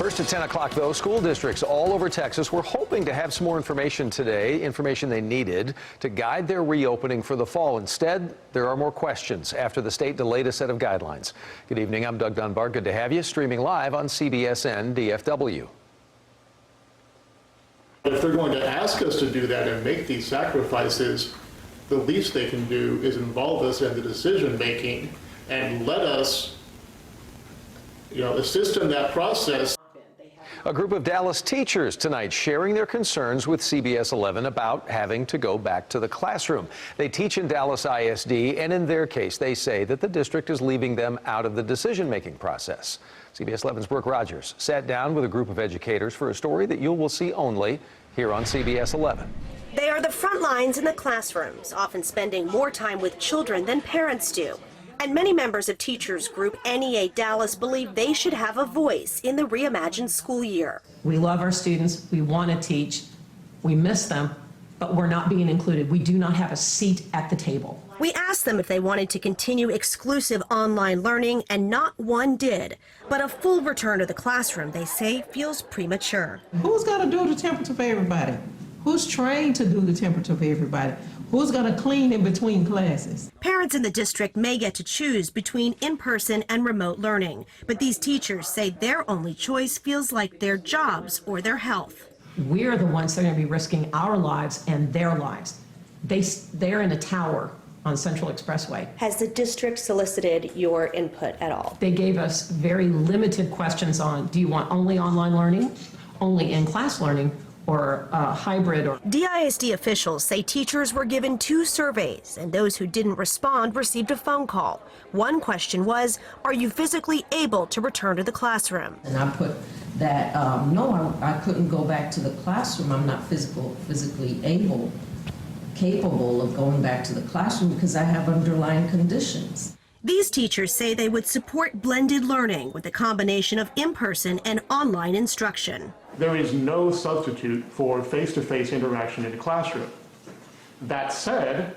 First at 10 o'clock, though, school districts all over Texas were hoping to have some more information today, information they needed to guide their reopening for the fall. Instead, there are more questions after the state delayed a set of guidelines. Good evening. I'm Doug Dunbar. Good to have you streaming live on CBSN DFW. If they're going to ask us to do that and make these sacrifices, the least they can do is involve us in the decision making and let us, assist in that process. A group of Dallas teachers tonight sharing their concerns with CBS 11 about having to go back to the classroom. They teach in Dallas ISD, and in their case, they say that the district is leaving them out of the decision-making process. CBS 11's Brooke Rogers sat down with a group of educators for a story that you will see only here on CBS 11. They are the front lines in the classrooms, often spending more time with children than parents do. And many members of teachers group NEA Dallas believe they should have a voice in the reimagined school year. We love our students, we want to teach, we miss them, but we're not being included. We do not have a seat at the table. We asked them if they wanted to continue exclusive online learning, and not one did. But a full return to the classroom, they say, feels premature. Who's got to do the temperature for everybody? Who's trained to do the temperature for everybody? Who's going to clean in between classes? Parents in the district may get to choose between in-person and remote learning, but these teachers say their only choice feels like their jobs or their health. We're the ones that are going to be risking our lives and their lives. They're in a tower on Central Expressway. Has the district solicited your input at all? They gave us very limited questions on, do you want only online learning, only in-class learning, or hybrid? Or DISD officials say teachers were given 2 surveys, and those who didn't respond received a phone call. One question was, are you physically able to return to the classroom? And I put that, no, I couldn't go back to the classroom. I'm not physically capable of going back to the classroom because I have underlying conditions. These teachers say they would support blended learning with a combination of in-person and online instruction. There is no substitute for face-to-face interaction in the classroom. That said,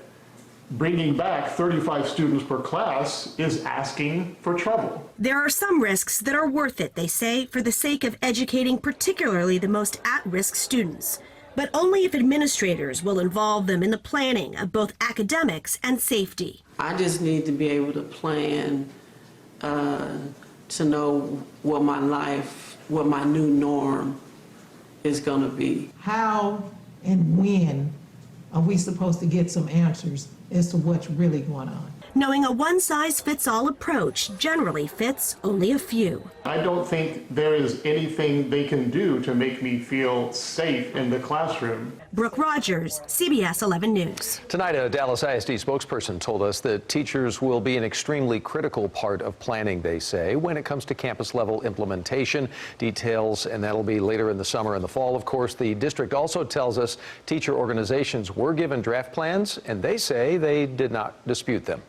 bringing back 35 students per class is asking for trouble. There are some risks that are worth it, they say, for the sake of educating particularly the most at-risk students. But only if administrators will involve them in the planning of both academics and safety. I just need to be able to plan to know what my life, what my new norm is going to be. How and when are we supposed to get some answers as to what's really going on? Knowing a one-size-fits-all approach generally fits only a few. I don't think there is anything they can do to make me feel safe in the classroom. Brooke Rogers, CBS 11 News. Tonight, a Dallas ISD spokesperson told us that teachers will be an extremely critical part of planning, they say, when it comes to campus-level implementation. Details, and that'll be later in the summer and the fall, of course. The district also tells us teacher organizations were given draft plans, and they say they did not dispute them.